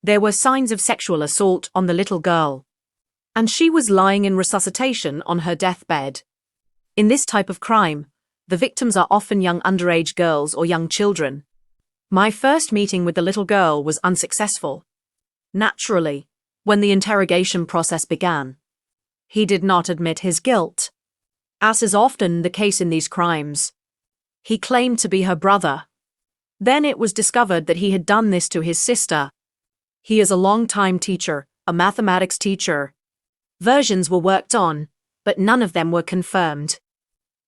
There were signs of sexual assault on the little girl, and she was lying in resuscitation on her deathbed. In this type of crime, the victims are often young underage girls or young children. My first meeting with the little girl was unsuccessful. Naturally, when the interrogation process began, he did not admit his guilt. As is often the case in these crimes, he claimed to be her brother. Then it was discovered that he had done this to his sister. He is a long-time teacher, a mathematics teacher. Versions were worked on, but none of them were confirmed.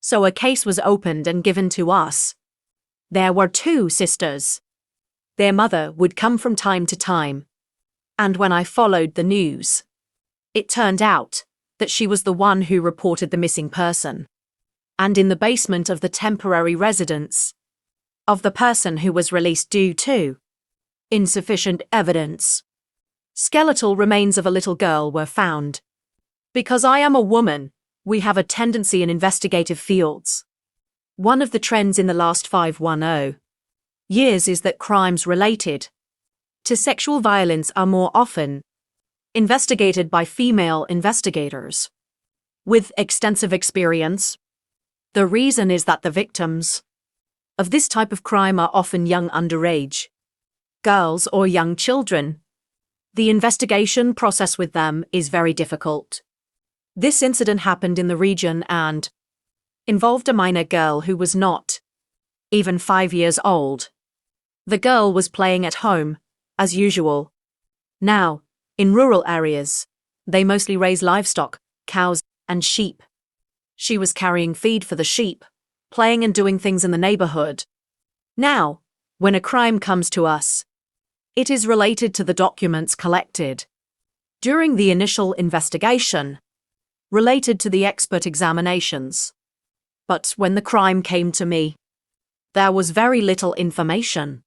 So a case was opened and given to us. There were 2 sisters. Their mother would come from time to time. And when I followed the news, it turned out that she was the one who reported the missing person. And in the basement of the temporary residence of the person who was released due to insufficient evidence, skeletal remains of a little girl were found. Because I am a woman, we have a tendency in investigative fields. One of the trends in the last 510 years is that crimes related to sexual violence are more often investigated by female investigators with extensive experience. The reason is that the victims of this type of crime are often young underage girls or young children. The investigation process with them is very difficult. This incident happened in the region and involved a minor girl who was not even 5 years old. The girl was playing at home, as usual. Now, in rural areas, they mostly raise livestock, cows, and sheep. She was carrying feed for the sheep, playing and doing things in the neighborhood. Now, when a crime comes to us, it is related to the documents collected during the initial investigation, related to the expert examinations. But when the crime came to me, there was very little information.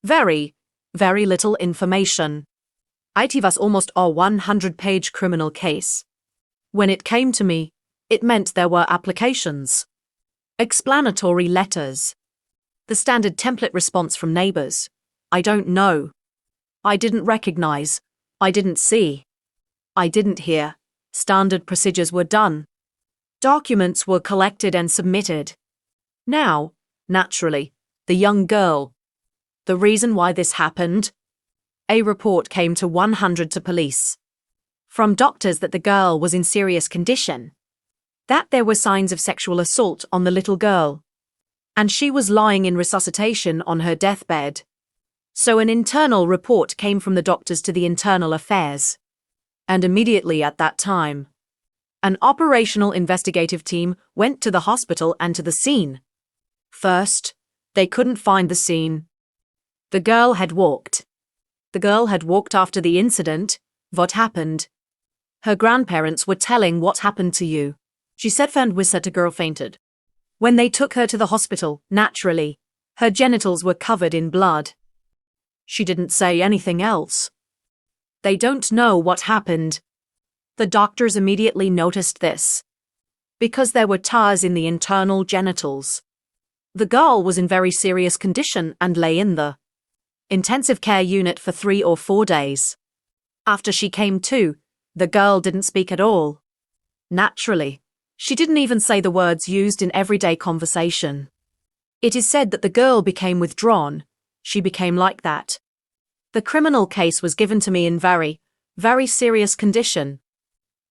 Very, very little information. It was almost a 100-page criminal case. When it came to me, it meant there were applications, explanatory letters, the standard template response from neighbors. I don't know. I didn't recognize. I didn't see. I didn't hear. Standard procedures were done. Documents were collected and submitted. Now, naturally, the young girl. The reason why this happened? A report came to 100 to police from doctors that the girl was in serious condition, that there were signs of sexual assault on the little girl, and she was lying in resuscitation on her deathbed. So an internal report came from the doctors to the internal affairs. And immediately at that time, an operational investigative team went to the hospital and to the scene. First, they couldn't find the scene. The girl had walked. The girl had walked after the incident. What happened? Her grandparents were telling what happened to you. She said and was said the girl fainted. When they took her to the hospital, naturally, her genitals were covered in blood. She didn't say anything else. They don't know what happened. The doctors immediately noticed this, because there were tears in the internal genitals. The girl was in very serious condition and lay in the intensive care unit for 3 or 4 days. After she came to, the girl didn't speak at all. Naturally, she didn't even say the words used in everyday conversation. It is said that the girl became withdrawn. She became like that. The criminal case was given to me in very, very serious condition,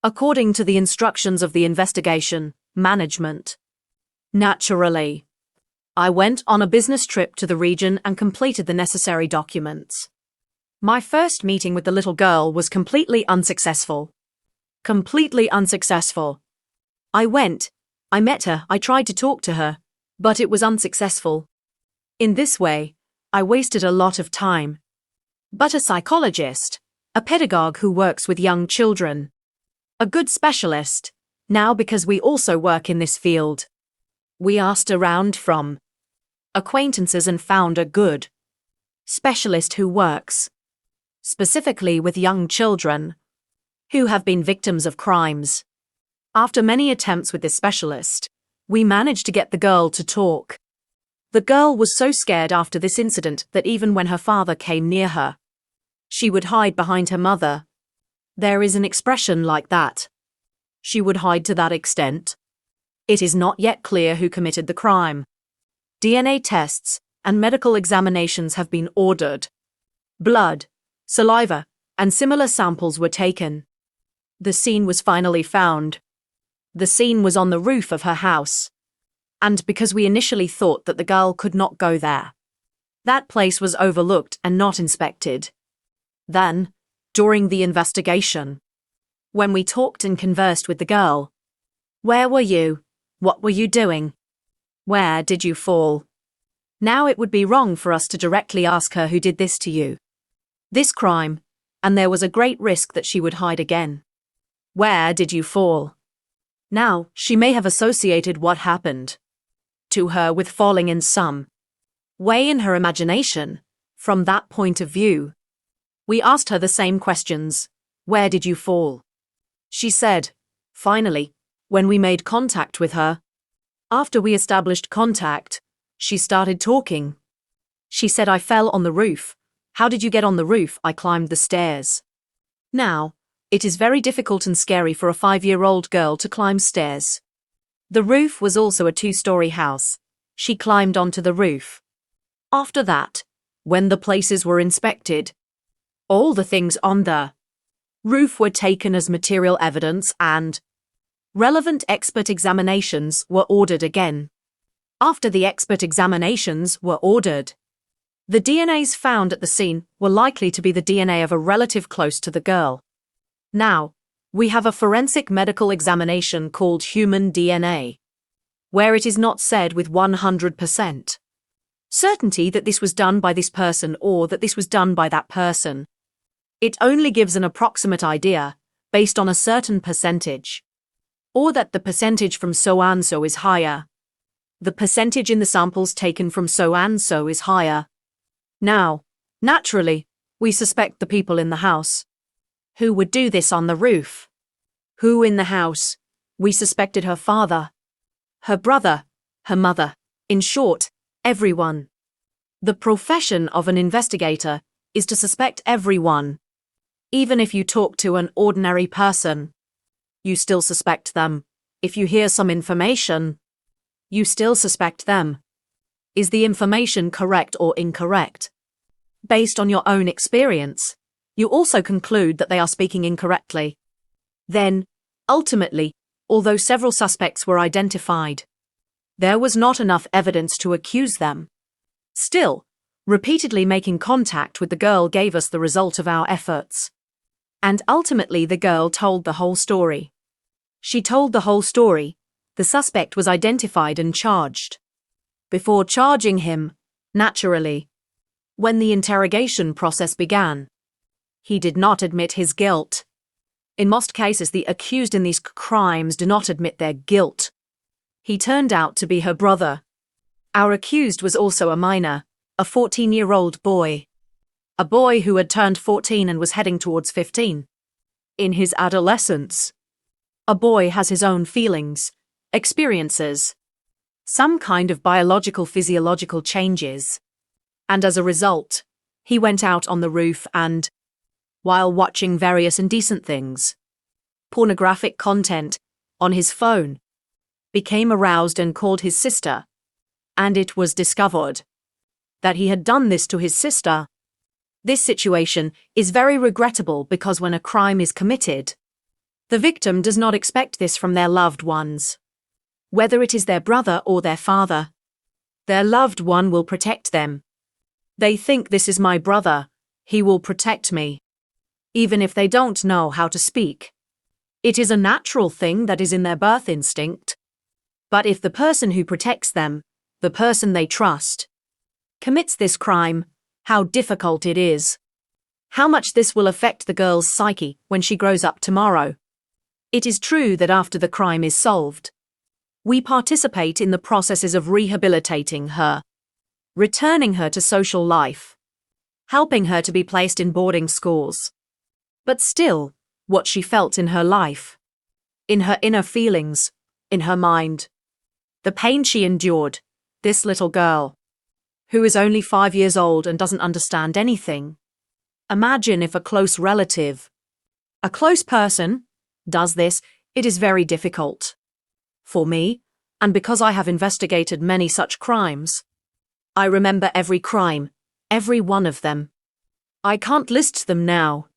according to the instructions of the investigation management. Naturally, I went on a business trip to the region and completed the necessary documents. My first meeting with the little girl was completely unsuccessful. Completely unsuccessful. I met her, I tried to talk to her, but it was unsuccessful. In this way, I wasted a lot of time. But a psychologist, a pedagogue who works with young children, a good specialist, now because we also work in this field. We asked around from acquaintances and found a good specialist who works specifically with young children who have been victims of crimes. After many attempts with this specialist, we managed to get the girl to talk. The girl was so scared after this incident that even when her father came near her, She would hide behind her mother. There is an expression like that. She would hide to that extent. It is not yet clear who committed the crime. DNA tests and medical examinations have been ordered. Blood, saliva, and similar samples were taken. The scene was finally found. The scene was on the roof of her house. And because we initially thought that the girl could not go there, that place was overlooked and not inspected. Then, during the investigation, when we talked and conversed with the girl, where were you? What were you doing? Where did you fall? Now it would be wrong for us to directly ask her who did this to you. This crime, and there was a great risk that she would hide again. Where did you fall? Now, she may have associated what happened to her with falling in some way in her imagination, from that point of view. We asked her the same questions. Where did you fall? She said, finally, when we made contact with her. After we established contact, she started talking. She said, I fell on the roof. How did you get on the roof? I climbed the stairs. Now, it is very difficult and scary for a 5-year-old girl to climb stairs. The roof was also a 2-story house. She climbed onto the roof. After that, when the places were inspected, all the things on the roof were taken as material evidence and relevant expert examinations were ordered again. After the expert examinations were ordered, the DNAs found at the scene were likely to be the DNA of a relative close to the girl. Now, we have a forensic medical examination called human DNA, where it is not said with 100% certainty that this was done by this person or that this was done by that person. It only gives an approximate idea based on a certain percentage, or that the percentage from so-and-so is higher. The percentage in the samples taken from so-and-so is higher. Now, naturally, we suspect the people in the house. Who would do this on the roof? Who in the house? We suspected her father, her brother, her mother. In short, everyone. The profession of an investigator is to suspect everyone. Even if you talk to an ordinary person, you still suspect them. If you hear some information, you still suspect them. Is the information correct or incorrect? Based on your own experience, you also conclude that they are speaking incorrectly. Then, ultimately, although several suspects were identified, there was not enough evidence to accuse them. Still, repeatedly making contact with the girl gave us the result of our efforts. And ultimately the girl told the whole story. She told the whole story. The suspect was identified and charged. Before charging him, naturally, when the interrogation process began, he did not admit his guilt. In most cases, the accused in these crimes do not admit their guilt. He turned out to be her brother. Our accused was also a minor, a 14-year-old boy. A boy who had turned 14 and was heading towards 15. In his adolescence, a boy has his own feelings, experiences, some kind of biological physiological changes. And as a result, he went out on the roof and, while watching various indecent things, pornographic content, on his phone, became aroused and called his sister. And it was discovered that he had done this to his sister. This situation is very regrettable because when a crime is committed, the victim does not expect this from their loved ones. Whether it is their brother or their father, their loved one will protect them. They think, this is my brother, he will protect me. Even if they don't know how to speak. It is a natural thing that is in their birth instinct. But if the person who protects them, the person they trust, commits this crime, how difficult it is. How much this will affect the girl's psyche when she grows up tomorrow. It is true that after the crime is solved, we participate in the processes of rehabilitating her, returning her to social life, helping her to be placed in boarding schools. But still, what she felt in her life, in her inner feelings, in her mind, the pain she endured, this little girl, who is only 5 years old and doesn't understand anything, Imagine if a close relative, a close person, does this, it is very difficult. For me, and because I have investigated many such crimes, I remember every crime, every one of them. I can't list them now.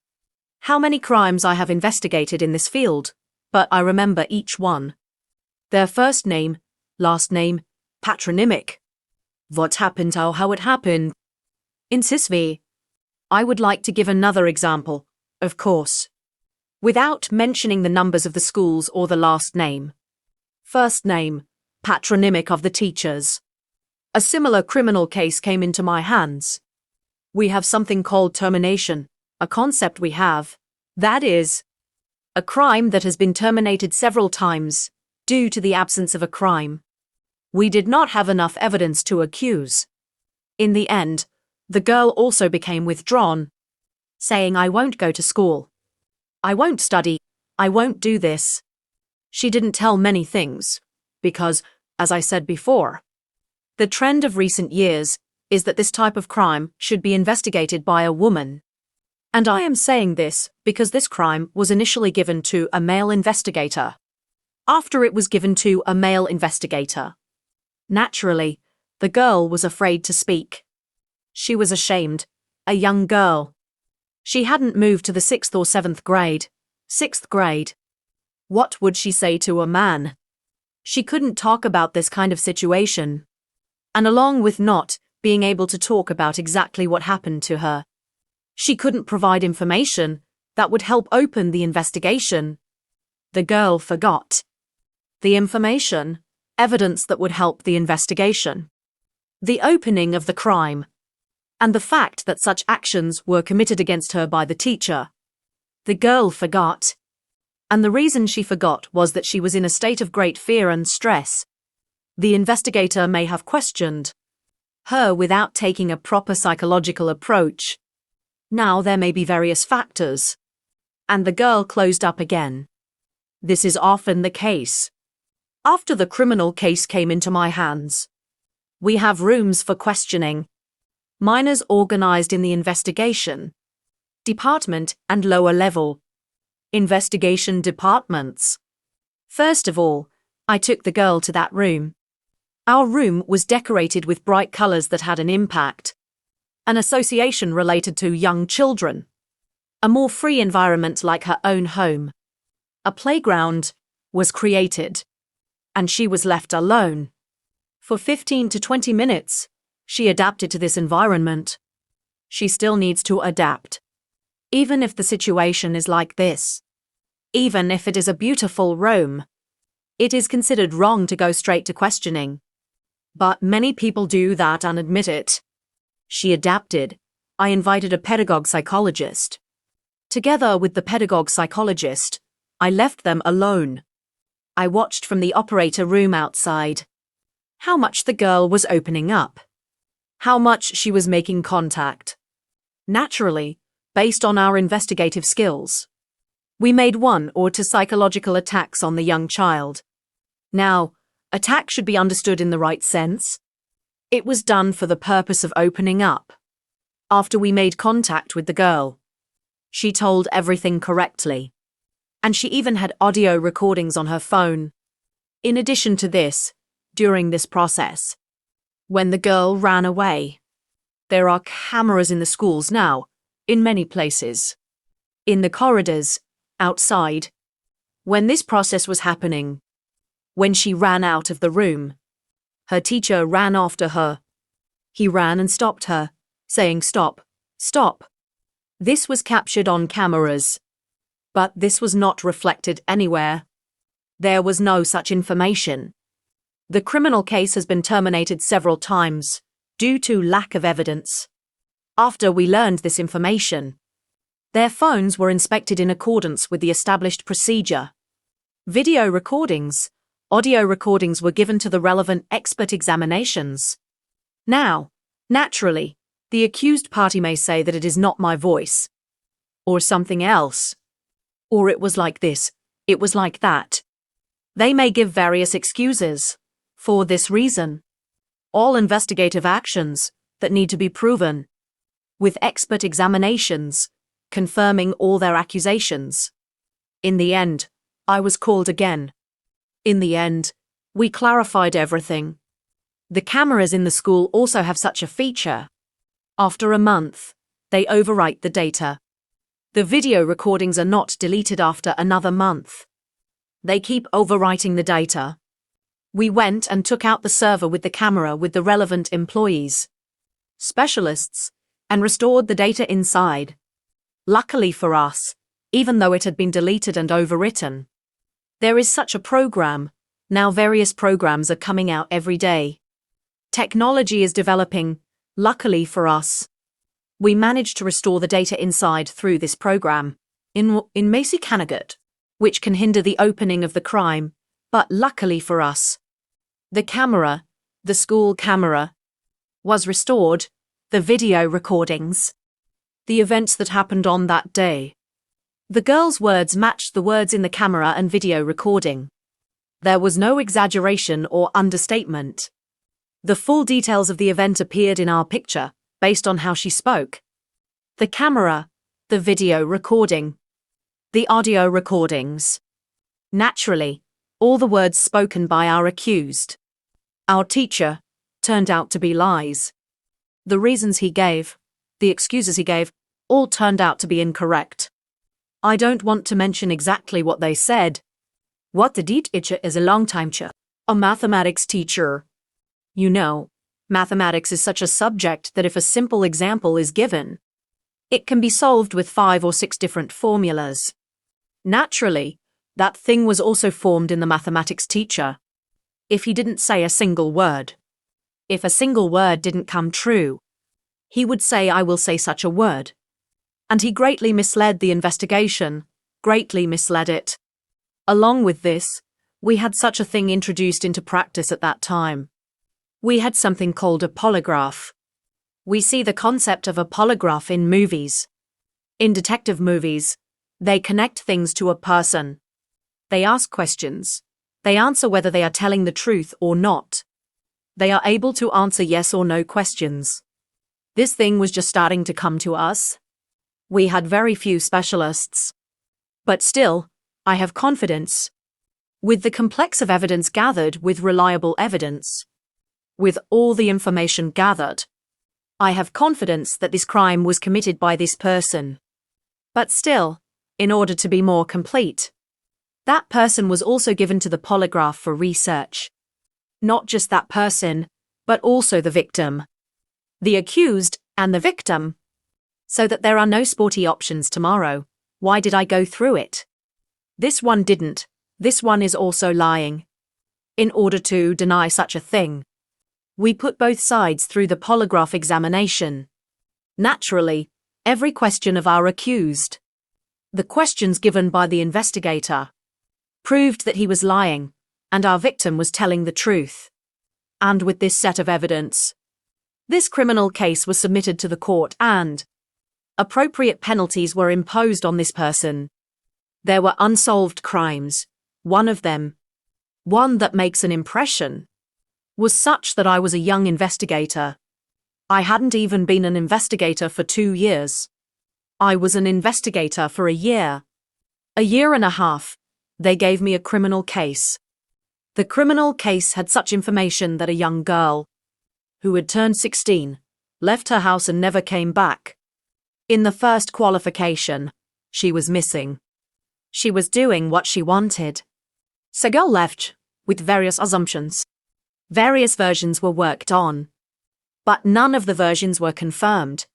How many crimes I have investigated in this field, but I remember each one. Their first name, last name, patronymic. What happened, how it happened. Incest. I would like to give another example, of course, without mentioning the numbers of the schools or the last name. First name, patronymic of the teachers. A similar criminal case came into my hands. We have something called termination, a concept we have, that is, a crime that has been terminated several times due to the absence of a crime. We did not have enough evidence to accuse. In the end, the girl also became withdrawn, saying, "I won't go to school. I won't study. I won't do this." She didn't tell many things, because, as I said before, the trend of recent years is that this type of crime should be investigated by a woman. And I am saying this because this crime was initially given to a male investigator. After it was given to a male investigator, naturally, the girl was afraid to speak. She was ashamed, a young girl. She hadn't moved to the 6th or 7th grade. 6th grade. What would she say to a man? She couldn't talk about this kind of situation. And along with not being able to talk about exactly what happened to her, she couldn't provide information that would help open the investigation. The girl forgot the information, evidence that would help the investigation, the opening of the crime, and the fact that such actions were committed against her by the teacher. The girl forgot. And the reason she forgot was that she was in a state of great fear and stress. The investigator may have questioned her without taking a proper psychological approach. Now there may be various factors. And the girl closed up again. This is often the case. After the criminal case came into my hands, we have rooms for questioning. Minors organized in the investigation department and lower level investigation departments. First of all, I took the girl to that room. Our room was decorated with bright colors that had an impact, an association related to young children, a more free environment like her own home. A playground was created, and she was left alone. For 15 to 20 minutes, she adapted to this environment. She still needs to adapt. Even if the situation is like this, even if it is a beautiful room, it is considered wrong to go straight to questioning. But many people do that and admit it. She adapted. I invited a pedagogue psychologist. Together with the pedagogue psychologist, I left them alone. I watched from the operator room outside how much the girl was opening up, how much she was making contact. Naturally, based on our investigative skills, we made 1 or 2 psychological attacks on the young child. Now, attack should be understood in the right sense. It was done for the purpose of opening up. After we made contact with the girl, she told everything correctly. And she even had audio recordings on her phone. In addition to this, during this process, when the girl ran away, there are cameras in the schools now, in many places, in the corridors, outside. When this process was happening, when she ran out of the room, her teacher ran after her. He ran and stopped her, saying, "Stop, stop." This was captured on cameras. But this was not reflected anywhere. There was no such information. The criminal case has been terminated several times due to lack of evidence. After we learned this information, their phones were inspected in accordance with the established procedure. Video recordings, audio recordings were given to the relevant expert examinations. Now, naturally, the accused party may say that it is not my voice, or something else. Or it was like this, it was like that. They may give various excuses. For this reason, all investigative actions that need to be proven with expert examinations, confirming all their accusations. In the end, I was called again. In the end, we clarified everything. The cameras in the school also have such a feature. After a month, they overwrite the data. The video recordings are not deleted after another month. They keep overwriting the data. We went and took out the server with the camera with the relevant employees, specialists, and restored the data inside. Luckily for us, even though it had been deleted and overwritten. There is such a program. Now various programs are coming out every day. Technology is developing, luckily for us. We managed to restore the data inside through this program, in Macy Cannigat, which can hinder the opening of the crime, but luckily for us, the camera, the school camera, was restored, the video recordings, the events that happened on that day. The girl's words matched the words in the camera and video recording. There was no exaggeration or understatement. The full details of the event appeared in our picture, based on how she spoke. The camera, the video recording, the audio recordings. Naturally, all the words spoken by our accused, our teacher, turned out to be lies. The reasons he gave, the excuses he gave, all turned out to be incorrect. I don't want to mention exactly what they said. What the teacher is a long-time teacher, a mathematics teacher. You know, mathematics is such a subject that if a simple example is given, it can be solved with 5 or 6 different formulas. Naturally, that thing was also formed in the mathematics teacher. If he didn't say a single word, if a single word didn't come true, he would say, "I will say such a word." And he greatly misled the investigation, greatly misled it. Along with this, we had such a thing introduced into practice at that time. We had something called a polygraph. We see the concept of a polygraph in movies. In detective movies, they connect things to a person. They ask questions. They answer whether they are telling the truth or not. They are able to answer yes or no questions. This thing was just starting to come to us. We had very few specialists. But still, I have confidence. With the complex of evidence gathered with reliable evidence, with all the information gathered, I have confidence that this crime was committed by this person. But still, in order to be more complete, that person was also given to the polygraph for research. Not just that person, but also the victim, the accused and the victim, so that there are no sporty options tomorrow. Why did I go through it? This one didn't. This one is also lying. In order to deny such a thing, we put both sides through the polygraph examination. Naturally, every question of our accused, the questions given by the investigator, proved that he was lying and our victim was telling the truth. And with this set of evidence, this criminal case was submitted to the court and appropriate penalties were imposed on this person. There were unsolved crimes. One of them, one that makes an impression, was such that I was a young investigator. I hadn't even been an investigator for 2 years. I was an investigator for a year and a half. They gave me a criminal case. The criminal case had such information that a young girl, who had turned 16, left her house and never came back. In the first qualification, she was missing. She was doing what she wanted. So girl left, with various assumptions. Various versions were worked on, but none of the versions were confirmed.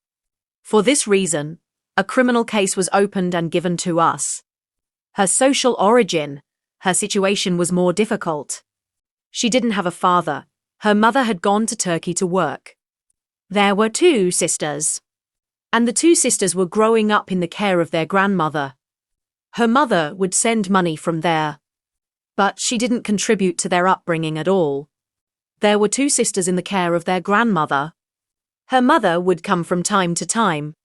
For this reason, a criminal case was opened and given to us. Her social origin, her situation was more difficult. She didn't have a father. Her mother had gone to Turkey to work. There were 2 sisters, and the 2 sisters were growing up in the care of their grandmother. Her mother would send money from there, but she didn't contribute to their upbringing at all. There were 2 sisters in the care of their grandmother. Her mother would come from time to time,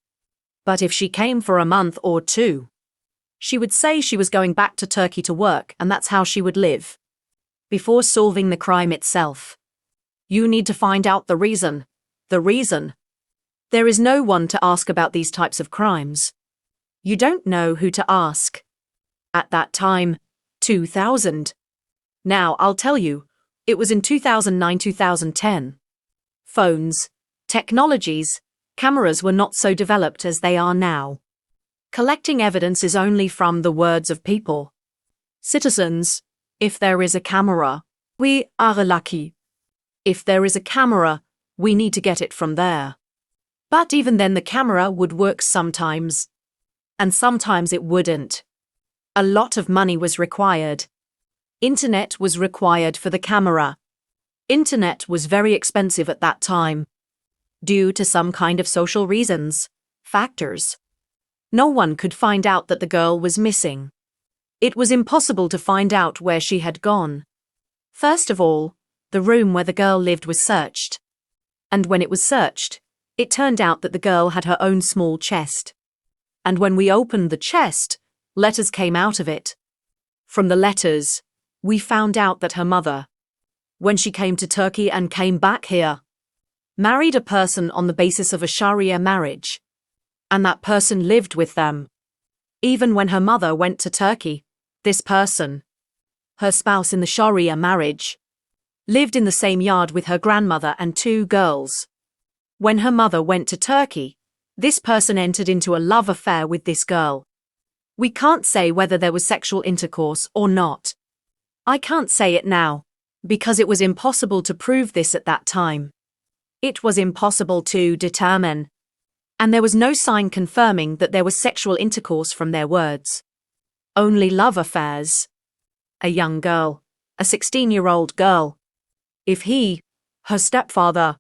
but if she came for a month or 2, she would say she was going back to Turkey to work and that's how she would live. Before solving the crime itself, you need to find out the reason. The reason. There is no one to ask about these types of crimes. You don't know who to ask. At that time, 2000. Now, I'll tell you, it was in 2009-2010. Phones, technologies, cameras were not so developed as they are now. Collecting evidence is only from the words of people. Citizens, if there is a camera, we are lucky. If there is a camera, we need to get it from there. But even then the camera would work sometimes. And sometimes it wouldn't. A lot of money was required. Internet was required for the camera. Internet was very expensive at that time. Due to some kind of social reasons, factors. No one could find out that the girl was missing. It was impossible to find out where she had gone. First of all, the room where the girl lived was searched. And when it was searched, it turned out that the girl had her own small chest. And when we opened the chest, letters came out of it. From the letters, we found out that her mother, when she came to Turkey and came back here, married a person on the basis of a Sharia marriage. And that person lived with them. Even when her mother went to Turkey, this person, her spouse in the Sharia marriage, lived in the same yard with her grandmother and 2 girls. When her mother went to Turkey, this person entered into a love affair with this girl. We can't say whether there was sexual intercourse or not. I can't say it now, because it was impossible to prove this at that time. It was impossible to determine. And there was no sign confirming that there was sexual intercourse from their words. Only love affairs. A young girl, a 16-year-old girl. If he, her stepfather,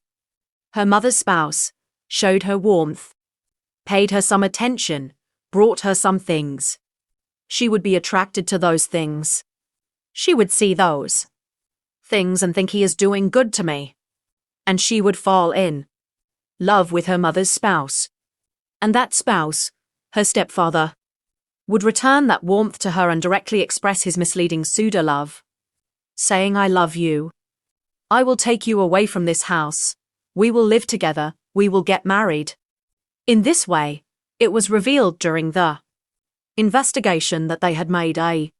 her mother's spouse, showed her warmth, paid her some attention, brought her some things, she would be attracted to those things. She would see those things and think he is doing good to me. And she would fall in love with her mother's spouse. And that spouse, her stepfather, would return that warmth to her and directly express his misleading pseudo-love, saying, I love you. I will take you away from this house. We will live together. We will get married. In this way, it was revealed during the investigation that they had made a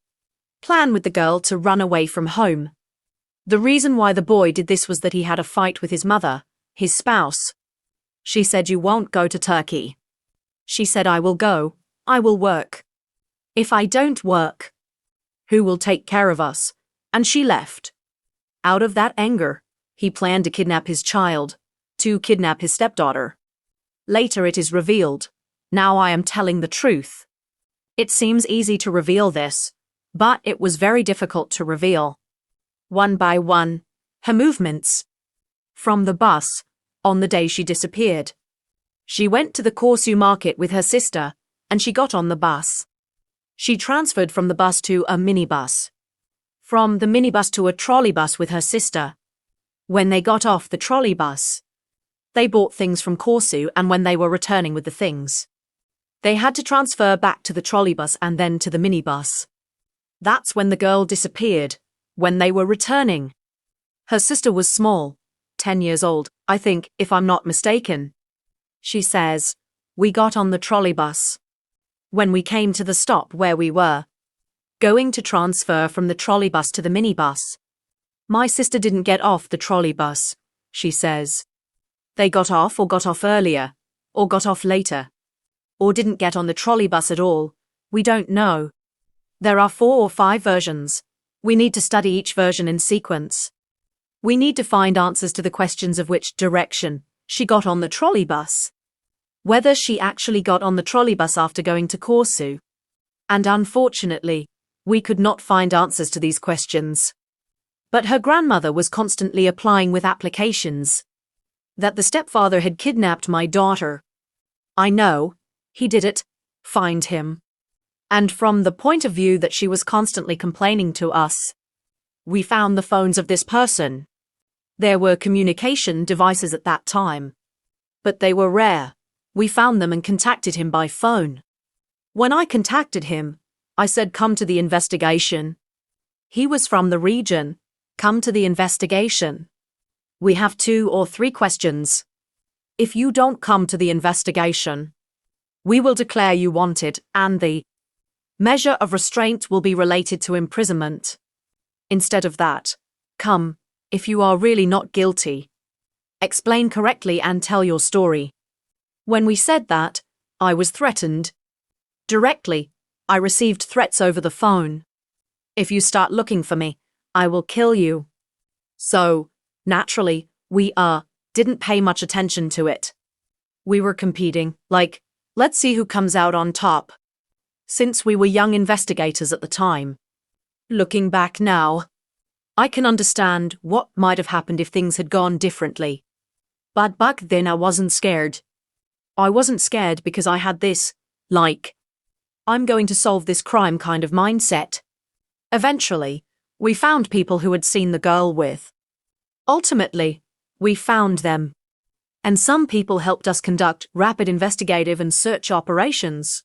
plan with the girl to run away from home. The reason why the boy did this was that he had a fight with his mother, his spouse. She said, you won't go to Turkey. She said, I will go. I will work. If I don't work, who will take care of us? And she left. Out of that anger, he planned to kidnap his child, to kidnap his stepdaughter. Later it is revealed. Now I am telling the truth. It seems easy to reveal this, but it was very difficult to reveal. One by one, her movements. From the bus, on the day she disappeared. She went to the Corsu market with her sister, and she got on the bus. She transferred from the bus to a minibus. From the minibus to a trolleybus with her sister. When they got off the trolleybus, they bought things from Corsu, and when they were returning with the things, they had to transfer back to the trolleybus and then to the minibus. That's when the girl disappeared. When they were returning. Her sister was small, 10 years old, I think, if I'm not mistaken. She says, we got on the trolleybus. When we came to the stop where we were going to transfer from the trolleybus to the minibus, my sister didn't get off the trolleybus, she says. They got off earlier, or got off later, or didn't get on the trolleybus at all. We don't know. There are 4 or 5 versions. We need to study each version in sequence. We need to find answers to the questions of which direction she got on the trolleybus. Whether she actually got on the trolleybus after going to Corsu. And unfortunately, we could not find answers to these questions. But her grandmother was constantly applying with applications. That the stepfather had kidnapped my daughter. I know, he did it. Find him. And from the point of view that she was constantly complaining to us, we found the phones of this person. There were communication devices at that time, but they were rare. We found them and contacted him by phone. When I contacted him, I said, come to the investigation. He was from the region. Come to the investigation. We have 2 or 3 questions. If you don't come to the investigation, we will declare you wanted and the measure of restraint will be related to imprisonment. Instead of that, come, if you are really not guilty. Explain correctly and tell your story. When we said that, I was threatened. Directly, I received threats over the phone. If you start looking for me, I will kill you. So, naturally, we didn't pay much attention to it. We were competing, like, let's see who comes out on top. Since we were young investigators at the time. Looking back now, I can understand what might have happened if things had gone differently. But back then I wasn't scared. I wasn't scared because I had this, like, I'm going to solve this crime kind of mindset. Eventually, we found people who had seen the girl with. Ultimately, we found them. And some people helped us conduct rapid investigative and search operations.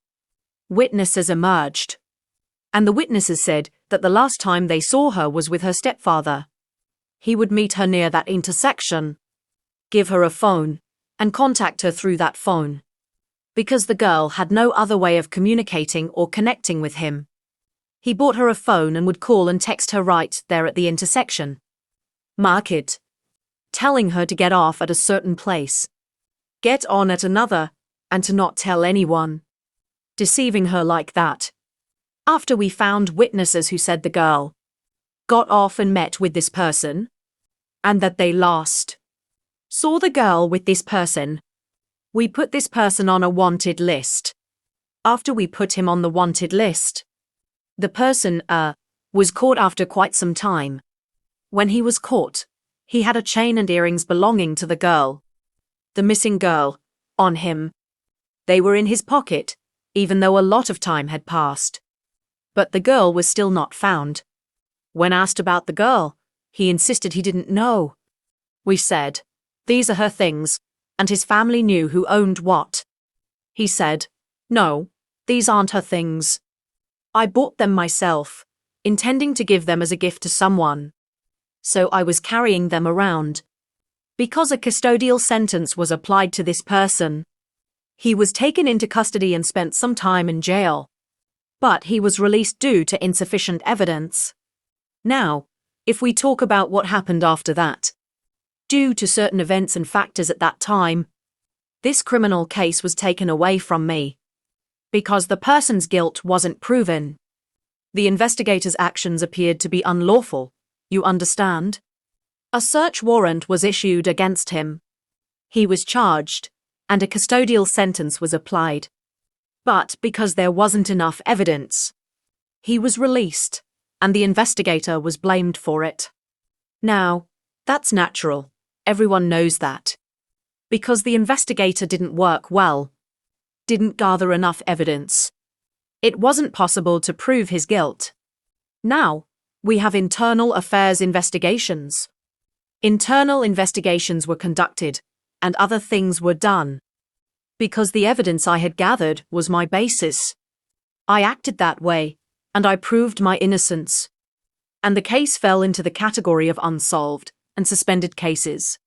Witnesses emerged. And the witnesses said that the last time they saw her was with her stepfather. He would meet her near that intersection, give her a phone, and contact her through that phone. Because the girl had no other way of communicating or connecting with him. He bought her a phone and would call and text her right there at the intersection. Mark it. Telling her to get off at a certain place. Get on at another, and to not tell anyone. Deceiving her like that. After we found witnesses who said the girl got off and met with this person, and that they saw the girl with this person, we put this person on a wanted list. After we put him on the wanted list, the person, was caught after quite some time. When he was caught, he had a chain and earrings belonging to the girl. The missing girl, on him. They were in his pocket, even though a lot of time had passed. But the girl was still not found. When asked about the girl, he insisted he didn't know. We said, these are her things, and his family knew who owned what. He said, no, these aren't her things. I bought them myself, intending to give them as a gift to someone. So I was carrying them around. Because a custodial sentence was applied to this person, he was taken into custody and spent some time in jail. But he was released due to insufficient evidence. Now, if we talk about what happened after that, due to certain events and factors at that time, this criminal case was taken away from me. Because the person's guilt wasn't proven. The investigator's actions appeared to be unlawful, you understand? A search warrant was issued against him. He was charged, and a custodial sentence was applied. But because there wasn't enough evidence, he was released, and the investigator was blamed for it. Now, that's natural. Everyone knows that. Because the investigator didn't work well, didn't gather enough evidence. It wasn't possible to prove his guilt. Now, we have internal affairs investigations. Internal investigations were conducted, and other things were done. Because the evidence I had gathered was my basis. I acted that way, and I proved my innocence. And the case fell into the category of unsolved and suspended cases.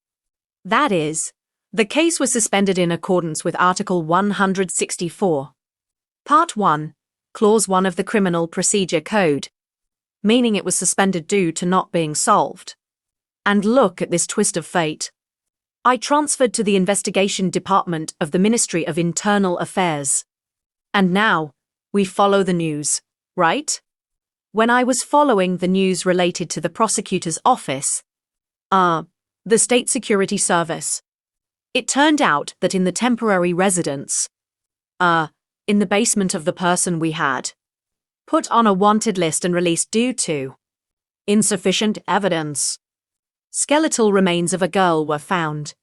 That is, the case was suspended in accordance with Article 164. Part 1, Clause 1 of the Criminal Procedure Code, meaning it was suspended due to not being solved. And look at this twist of fate. I transferred to the Investigation Department of the Ministry of Internal Affairs. And now, we follow the news, right? When I was following the news related to the prosecutor's office, the State Security Service, it turned out that in the temporary residence, in the basement of the person we had put on a wanted list and released due to insufficient evidence, skeletal remains of a girl were found.